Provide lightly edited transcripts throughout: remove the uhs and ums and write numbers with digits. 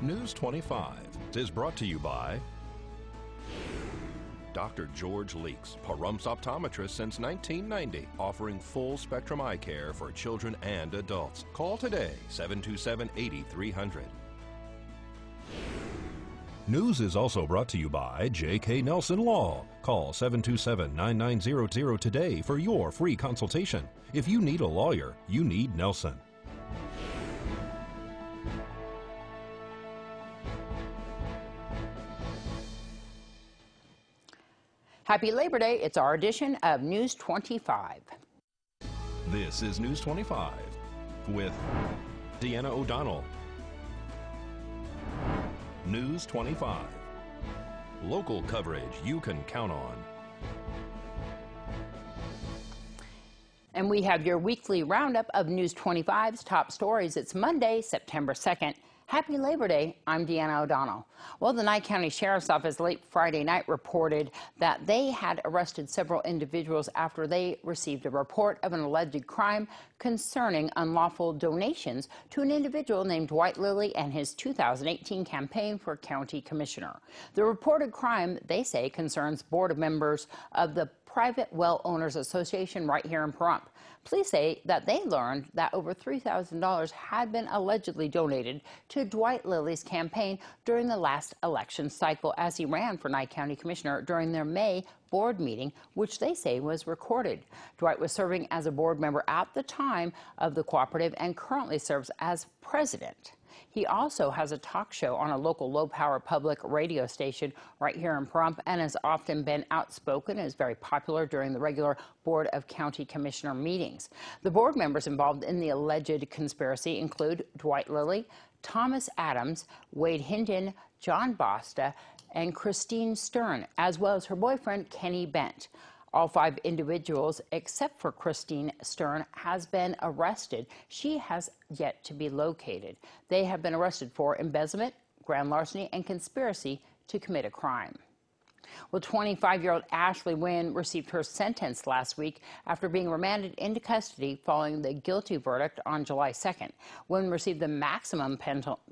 News 25 is brought to you by Dr. George Leeks, Pahrumps optometrist since 1990, offering full spectrum eye care for children and adults. Call today, 727-8300. News is also brought to you by J.K. Nelson Law. Call 727-9900 today for your free consultation. If you need a lawyer, you need Nelson. Happy Labor Day. It's our edition of News 25. This is News 25 with Deanna O'Donnell. News 25. Local coverage you can count on. And we have your weekly roundup of News 25's top stories. It's Monday, September 2nd. Happy Labor Day. I'm Deanna O'Donnell. Well, the Nye County Sheriff's Office late Friday night reported that they had arrested several individuals after they received a report of an alleged crime concerning unlawful donations to an individual named Dwight Lilly and his 2018 campaign for county commissioner. The reported crime, they say, concerns board members of the Private Well Owners Association right here in Pahrump. Police say that they learned that over $3,000 had been allegedly donated to Dwight Lilly's campaign during the last election cycle as he ran for Nye County Commissioner during their May board meeting, which they say was recorded. Dwight was serving as a board member at the time of the cooperative and currently serves as president. He also has a talk show on a local low-power public radio station right here in Pahrump and has often been outspoken and is very popular during the regular Board of County Commissioner meetings. The board members involved in the alleged conspiracy include Dwight Lilly, Thomas Adams, Wade Hinton, John Bosta, and Christine Stern, as well as her boyfriend, Kenny Bent. All 5 individuals, except for Christine Stern, has been arrested. She has yet to be located. They have been arrested for embezzlement, grand larceny, and conspiracy to commit a crime. Well, 25-year-old Ashley Wynn received her sentence last week after being remanded into custody following the guilty verdict on July 2nd. Wynn received the maximum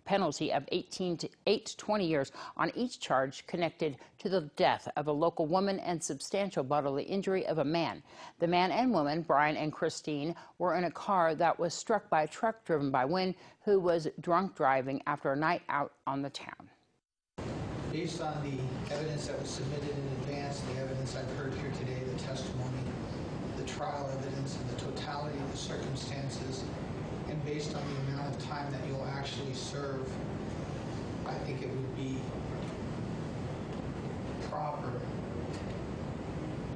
penalty of 8 to 20 years on each charge connected to the death of a local woman and substantial bodily injury of a man. The man and woman, Brian and Christine, were in a car that was struck by a truck driven by Wynn, who was drunk driving after a night out on the town. Based on the evidence that was submitted in advance, the evidence I've heard here today, the testimony, the trial evidence, and the totality of the circumstances, and based on the amount of time that you'll actually serve, I think it would be proper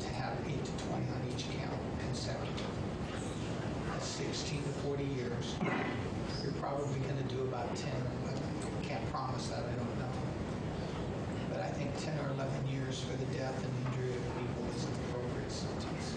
to have 8 to 20 on each count consecutive. That's 16 to 40 years. You're probably going to do about 10 or 11. I can't promise that, I don't know. But I think 10 or 11 years for the death and injury of people is an appropriate sentence.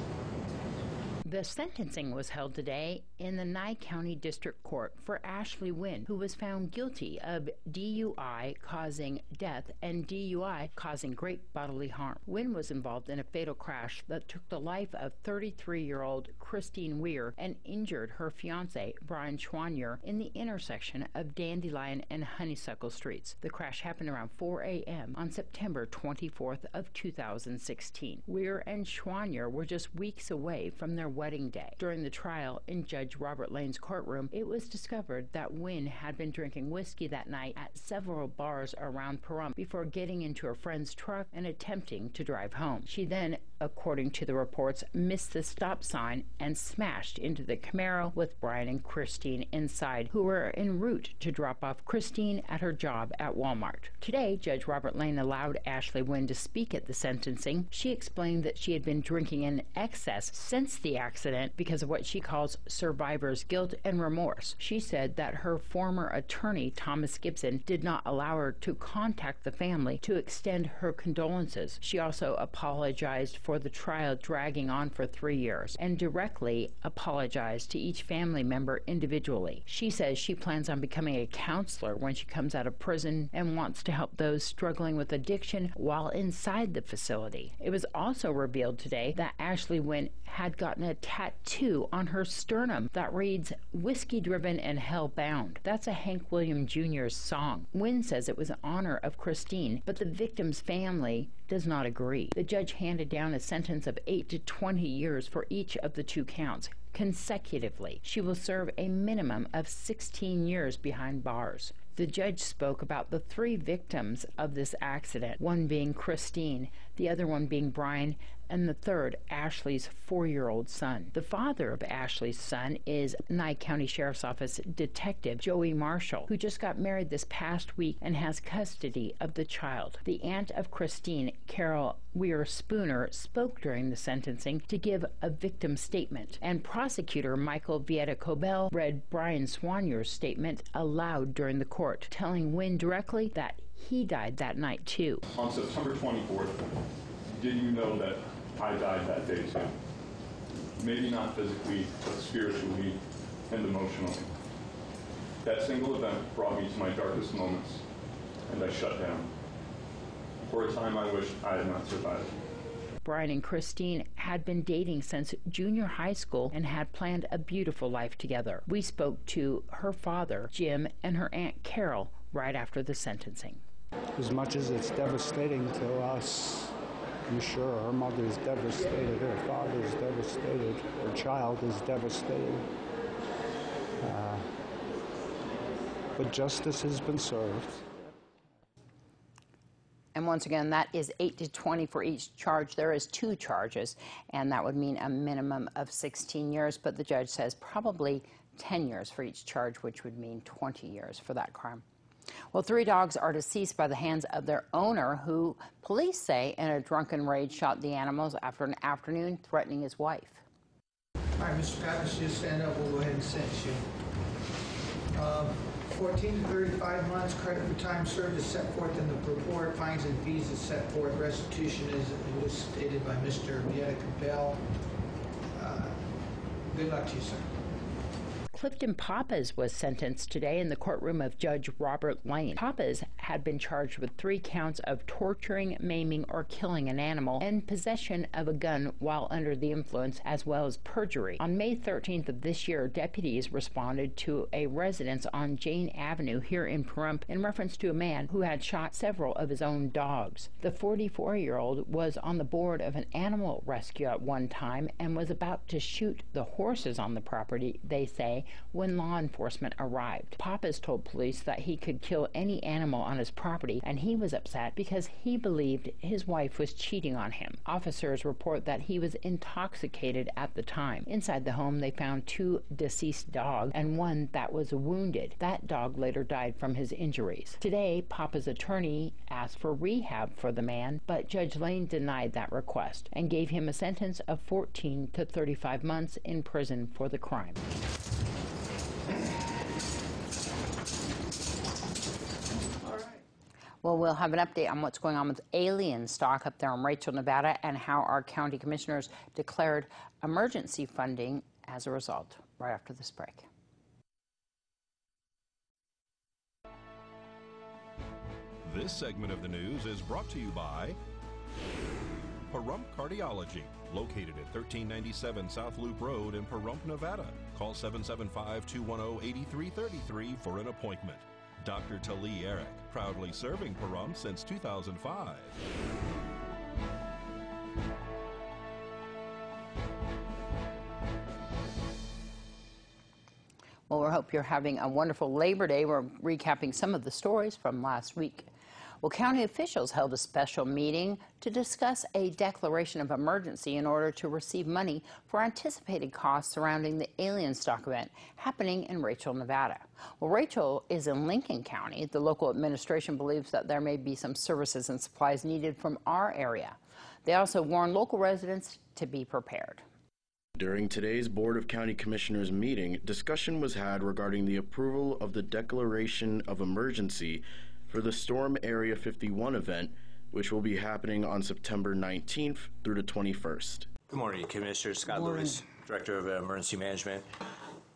The sentencing was held today in the Nye County District Court for Ashley Wynn, who was found guilty of DUI causing death and DUI causing great bodily harm. Wynn was involved in a fatal crash that took the life of 33-year-old Christine Weir and injured her fiancé, Brian Schwanier, in the intersection of Dandelion and Honeysuckle Streets. The crash happened around 4 a.m. on September 24th of 2016. Weir and Schwanier were just weeks away from their wedding day. During the trial in Judge Robert Lane's courtroom, it was discovered that Wynn had been drinking whiskey that night at several bars around Pahrump before getting into her friend's truck and attempting to drive home. She then, according to the reports, missed the stop sign and smashed into the Camaro with Brian and Christine inside, who were en route to drop off Christine at her job at Walmart. Today, Judge Robert Lane allowed Ashley Wynn to speak at the sentencing. She explained that she had been drinking in excess since the accident because of what she calls survivor's guilt and remorse. She said that her former attorney, Thomas Gibson, did not allow her to contact the family to extend her condolences. She also apologized for the trial dragging on for 3 years and directly apologized to each family member individually. She says she plans on becoming a counselor when she comes out of prison and wants to help those struggling with addiction while inside the facility. It was also revealed today that Ashley Wynn had gotten a tattoo on her sternum that reads, "Whiskey Driven and Hellbound." That's a Hank Williams Jr.'s song. Wynn says it was in honor of Christine, but the victim's family does not agree. The judge handed down a sentence of 8 to 20 years for each of the 2 counts consecutively. She will serve a minimum of 16 years behind bars. The judge spoke about the 3 victims of this accident, one being Christine, the other one being Brian, and the third, Ashley's 4-year-old son. The father of Ashley's son is Nye County Sheriff's Office Detective Joey Marshall, who just got married this past week and has custody of the child. The aunt of Christine, Carol Weir-Spooner, spoke during the sentencing to give a victim statement, and prosecutor Michael Vieta-Cobell read Brian Swanier's statement aloud during the court, telling Wynn directly that he died that night too. On September 24th, did you know that I died that day too? Maybe not physically, but spiritually and emotionally. That single event brought me to my darkest moments, and I shut down. For a time, I wished I had not survived. Brian and Christine had been dating since junior high school and had planned a beautiful life together. We spoke to her father, Jim, and her aunt, Carol, right after the sentencing. As much as it's devastating to us, I'm sure her mother is devastated, her father is devastated, her child is devastated. But justice has been served. And once again, that is 8 to 20 for each charge. There is 2 charges, and that would mean a minimum of 16 years, but the judge says probably 10 years for each charge, which would mean 20 years for that crime. Well, 3 dogs are deceased by the hands of their owner, who police say in a drunken rage shot the animals after an afternoon threatening his wife. All right, Mr. Papas, just stand up. We'll go ahead and sentence you. 14 to 35 months, credit for time served is set forth in the report. Fines and fees is set forth. Restitution is was stated by Mr. Vieta-Cobell. Good luck to you, sir. Clifton Papas was sentenced today in the courtroom of Judge Robert Lane. Papas had been charged with 3 counts of torturing, maiming, or killing an animal and possession of a gun while under the influence, as well as perjury. On May 13th of this year, deputies responded to a residence on Jane Avenue here in Pahrump in reference to a man who had shot several of his own dogs. The 44-year-old was on the board of an animal rescue at one time and was about to shoot the horses on the property, they say, when law enforcement arrived. Papas told police that he could kill any animal on his property, and he was upset because he believed his wife was cheating on him. Officers report that he was intoxicated at the time. Inside the home, they found 2 deceased dogs and one that was wounded. That dog later died from his injuries. Today, Papa's attorney asked for rehab for the man, but Judge Lane denied that request and gave him a sentence of 14 to 35 months in prison for the crime. Well, we'll have an update on what's going on with alien stock up there in Rachel, Nevada, and how our county commissioners declared emergency funding as a result, right after this break. This segment of the news is brought to you by Pahrump Cardiology, located at 1397 South Loop Road in Pahrump, Nevada. Call 775-210-8333 for an appointment. Dr. Tali Eric, proudly serving Pahrump since 2005. Well, we hope you're having a wonderful Labor Day. We're recapping some of the stories from last week. Well, county officials held a special meeting to discuss a declaration of emergency in order to receive money for anticipated costs surrounding the alien stock event happening in Rachel, Nevada. Well, Rachel is in Lincoln County. The local administration believes that there may be some services and supplies needed from our area. They also warn local residents to be prepared. During today's Board of County Commissioners meeting, discussion was had regarding the approval of the declaration of emergency for the Storm Area 51 event, which will be happening on September 19th through the 21st. Good morning, Commissioner. Scott Lewis, Director of Emergency Management.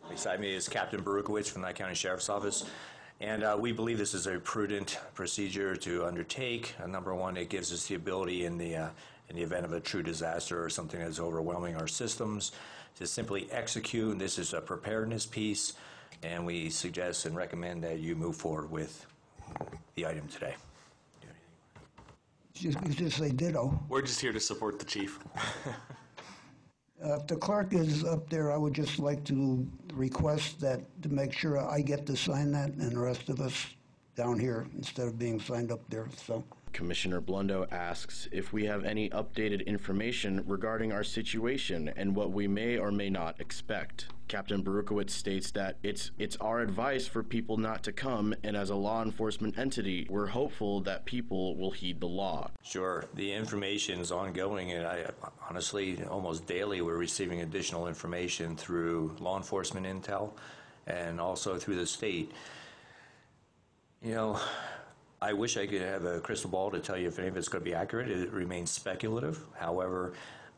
Beside me is Captain Barukowitz from the Nye County Sheriff's Office. And we believe this is a prudent procedure to undertake. Number one, it gives us the ability in the in the event of a true disaster or something that's overwhelming our systems, to simply execute. This is a preparedness piece, and we suggest and recommend that you move forward with the item today. Just say ditto. We're just here to support the chief. If the clerk is up there, I would just like to request that to make sure I get to sign that and the rest of us down here instead of being signed up there. So. Commissioner Blundo asks if we have any updated information regarding our situation and what we may or may not expect. Captain Berukowitz states that it's our advice for people not to come, and as a law enforcement entity, we're hopeful that people will heed the law. Sure. The information is ongoing, and I honestly, almost daily, we're receiving additional information through law enforcement intel and also through the state. You know, I wish I could have a crystal ball to tell you if any of it's going to be accurate. It remains speculative. However,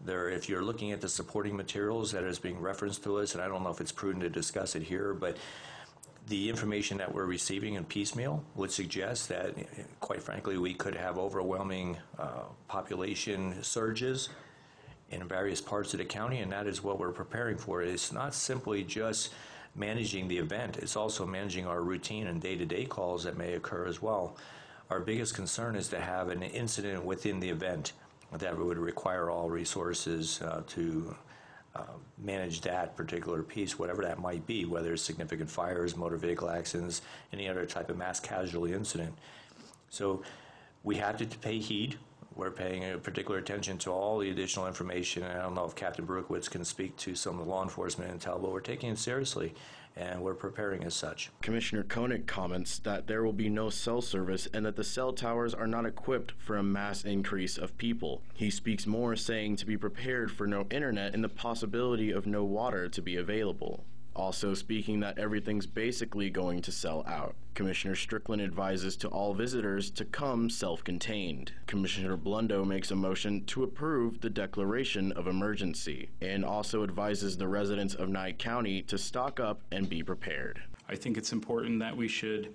if you're looking at the supporting materials that is being referenced to us, and I don't know if it's prudent to discuss it here, but the information that we're receiving in piecemeal would suggest that, quite frankly, we could have overwhelming population surges in various parts of the county, and that is what we're preparing for. It's not simply just managing the event, it's also managing our routine and day-to-day calls that may occur as well. Our biggest concern is to have an incident within the event that would require all resources to manage that particular piece, whatever that might be, whether it's significant fires, motor vehicle accidents, any other type of mass casualty incident. So we have to pay heed. We're paying a particular attention to all the additional information. I don't know if Captain Berukowitz can speak to some of the law enforcement intel, but we're taking it seriously, and we're preparing as such. Commissioner Koenig comments that there will be no cell service and that the cell towers are not equipped for a mass increase of people. He speaks more, saying to be prepared for no internet and the possibility of no water to be available. Also speaking that everything's basically going to sell out. Commissioner Strickland advises to all visitors to come self-contained. Commissioner Blundo makes a motion to approve the declaration of emergency and also advises the residents of Nye County to stock up and be prepared. I think it's important that we should,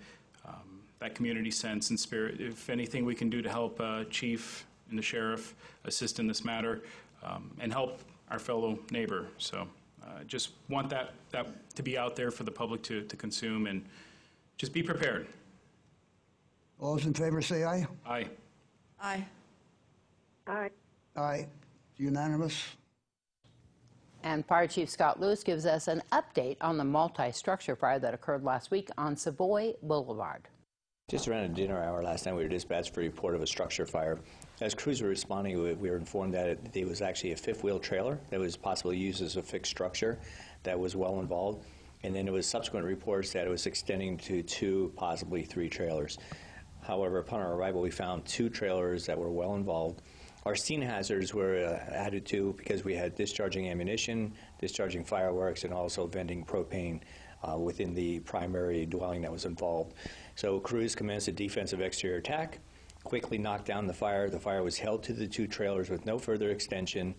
that community sense and spirit, if anything we can do to help Chief and the Sheriff assist in this matter and help our fellow neighbor. So. Just want that to be out there for the public to consume, and just be prepared. All those in favor say aye. Aye. Aye. Aye. Aye. Unanimous. And Fire Chief Scott Lewis gives us an update on the multi-structure fire that occurred last week on Savoy Boulevard. Just around a dinner hour last night, we were dispatched for a report of a structure fire. As crews were responding, we were informed that it was actually a fifth-wheel trailer that was possibly used as a fixed structure that was well involved. And then there was subsequent reports that it was extending to 2, possibly 3 trailers. However, upon our arrival, we found 2 trailers that were well involved. Our scene hazards were added to because we had discharging ammunition, discharging fireworks, and also venting propane within the primary dwelling that was involved. So crews commenced a defensive exterior attack, quickly knocked down the fire. The fire was held to the 2 trailers with no further extension.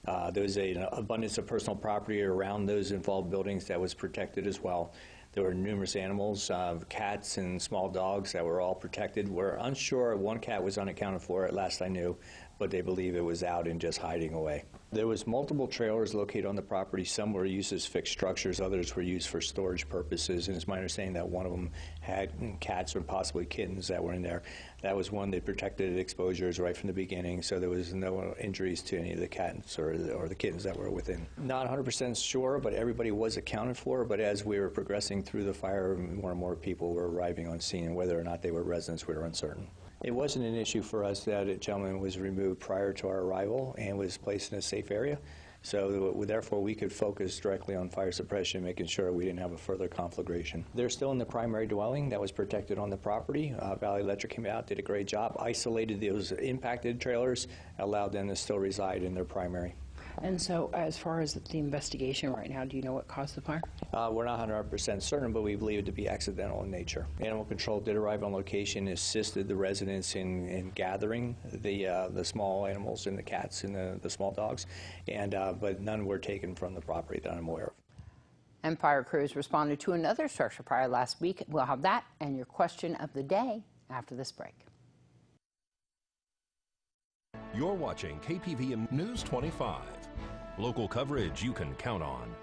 There was an abundance of personal property around those involved buildings that was protected as well. There were numerous animals, cats and small dogs that were all protected. We're unsure. 1 cat was unaccounted for at last I knew, but they believe it was out and just hiding away. There was multiple trailers located on the property. Some were used as fixed structures, others were used for storage purposes, and it's my understanding that one of them had cats or possibly kittens that were in there. That was one that protected exposures right from the beginning, so there was no injuries to any of the cats or the kittens that were within. Not 100% sure, but everybody was accounted for, but as we were progressing through the fire, more and more people were arriving on scene, and whether or not they were residents, we were uncertain. It wasn't an issue for us that a gentleman was removed prior to our arrival and was placed in a safe area. So therefore, we could focus directly on fire suppression, making sure we didn't have a further conflagration. They're still in the primary dwelling that was protected on the property. Valley Electric came out, did a great job, isolated those impacted trailers, allowed them to still reside in their primary. And so as far as the investigation right now, do you know what caused the fire? We're not 100% certain, but we believe it to be accidental in nature. Animal Control did arrive on location, assisted the residents in gathering the small animals and the cats and the small dogs, and but none were taken from the property that I'm aware of. And fire crews responded to another structure fire last week. We'll have that and your question of the day after this break. You're watching KPVM News 25. Local coverage you can count on.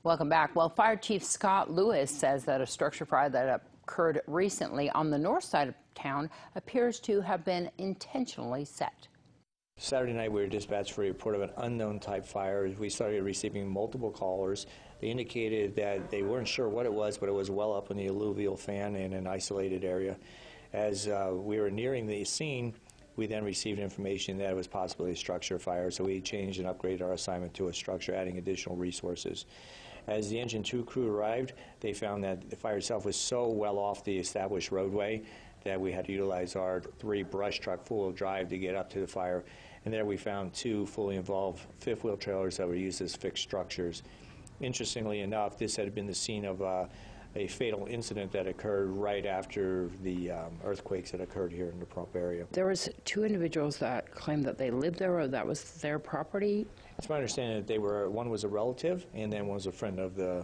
Welcome back. Well, Fire Chief Scott Lewis says that a structure fire that occurred recently on the north side of town appears to have been intentionally set. Saturday night, we were dispatched for a report of an unknown type fire. We started receiving multiple callers. They indicated that they weren't sure what it was, but it was well up in the alluvial fan in an isolated area. As we were nearing the scene, we then received information that it was possibly a structure fire, so we changed and upgraded our assignment to a structure, adding additional resources. As the Engine 2 crew arrived, they found that the fire itself was so well off the established roadway that we had to utilize our 3 brush truck full-wheel drive to get up to the fire. And there we found 2 fully involved fifth-wheel trailers that were used as fixed structures. Interestingly enough, this had been the scene of a fatal incident that occurred right after the earthquakes that occurred here in the Pahrump area. There was 2 individuals that claimed that they lived there or that was their property. It's my understanding that they were, one was a relative and then one was a friend of the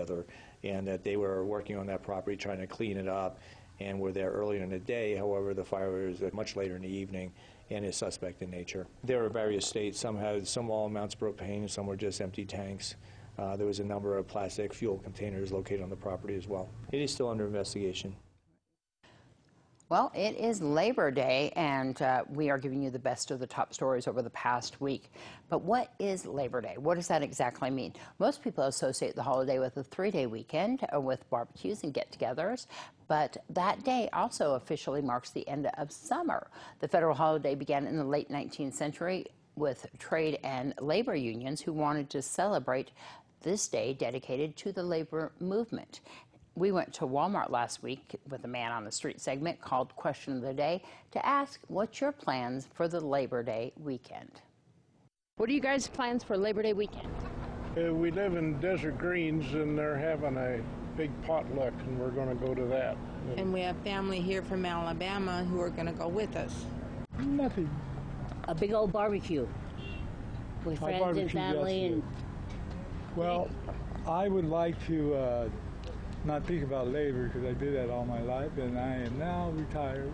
other, and that they were working on that property trying to clean it up and were there earlier in the day. However, the fire was much later in the evening and is suspect in nature. There were various states. Some had small amounts of propane, some were just empty tanks. There was a number of plastic fuel containers located on the property as well. It is still under investigation. Well, it is Labor Day, and we are giving you the best of the top stories over the past week. But what is Labor Day? What does that exactly mean? Most people associate the holiday with a 3-day weekend with barbecues and get-togethers, but that day also officially marks the end of summer. The federal holiday began in the late 19th century with trade and labor unions who wanted to celebrate this day dedicated to the labor movement. We went to Walmart last week with a man on the street segment called Question of the Day to ask, what's your plans for the Labor Day weekend? What are you guys' plans for Labor Day weekend? We live in Desert Greens and they're having a big potluck and we're going to go to that. And we have family here from Alabama who are going to go with us. Nothing. A big old barbecue with friends and family. And well, I would like to not think about labor because I did that all my life and I am now retired.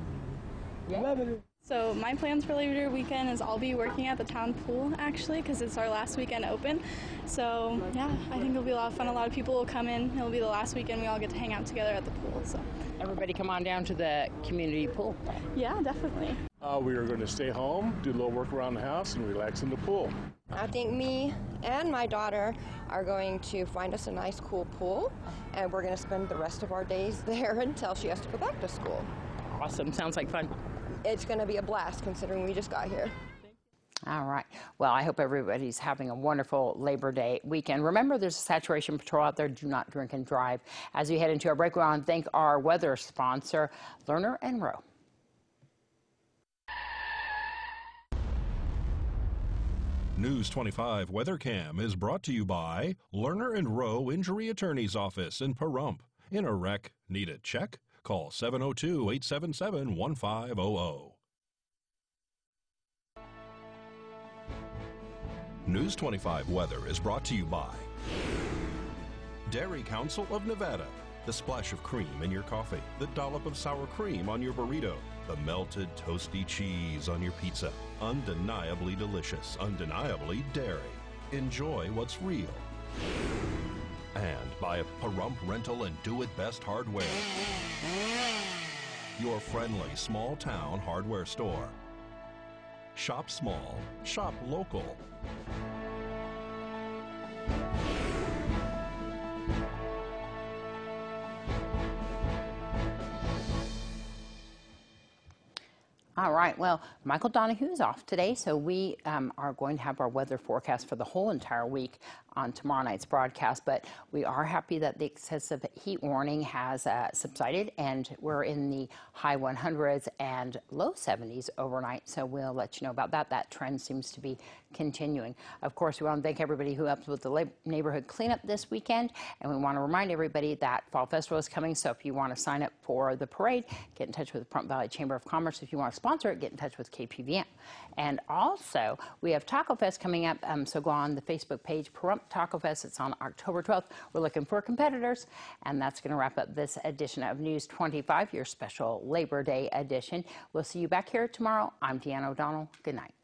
Yeah. Loving it. So my plans for Labor Day weekend is I'll be working at the town pool actually because it's our last weekend open. So yeah, I think it'll be a lot of fun. A lot of people will come in. It'll be the last weekend we all get to hang out together at the pool. So everybody come on down to the community pool. Yeah, definitely. We are going to stay home, do a little work around the house, and relax in the pool. I think me and my daughter are going to find us a nice, cool pool, and we're going to spend the rest of our days there until she has to go back to school. Awesome. Sounds like fun. It's going to be a blast considering we just got here. All right. Well, I hope everybody's having a wonderful Labor Day weekend. Remember, there's a saturation patrol out there. Do not drink and drive. As we head into our break, we want to thank our weather sponsor, Lerner & Rowe. News 25 Weather Cam is brought to you by Lerner & Rowe Injury Attorney's Office in Pahrump. In a wreck, need a check? Call 702-877-1500. News 25 Weather is brought to you by Dairy Council of Nevada. The splash of cream in your coffee, the dollop of sour cream on your burrito, the melted toasty cheese on your pizza. Undeniably delicious, undeniably dairy. Enjoy what's real. And by Pahrump Rental and Do It Best Hardware. Your friendly small town hardware store. Shop small, shop local. All right, well, Michael Donohue's off today, so we are going to have our weather forecast for the whole entire week on tomorrow night's broadcast, but we are happy that the excessive heat warning has subsided, and we're in the high 100s and low 70s overnight, so we'll let you know about that. That trend seems to be continuing. Of course, we want to thank everybody who helped with the neighborhood cleanup this weekend, and we want to remind everybody that Fall Festival is coming, so if you want to sign up for the parade, get in touch with the Pahrump Valley Chamber of Commerce. If you want to sponsor it, get in touch with KPVM. And also, we have Taco Fest coming up, so go on the Facebook page, Pahrump Trump Taco Fest. It's on October 12th. We're looking for competitors. And that's going to wrap up this edition of News 25, your special Labor Day edition. We'll see you back here tomorrow. I'm Deanna O'Donnell. Good night.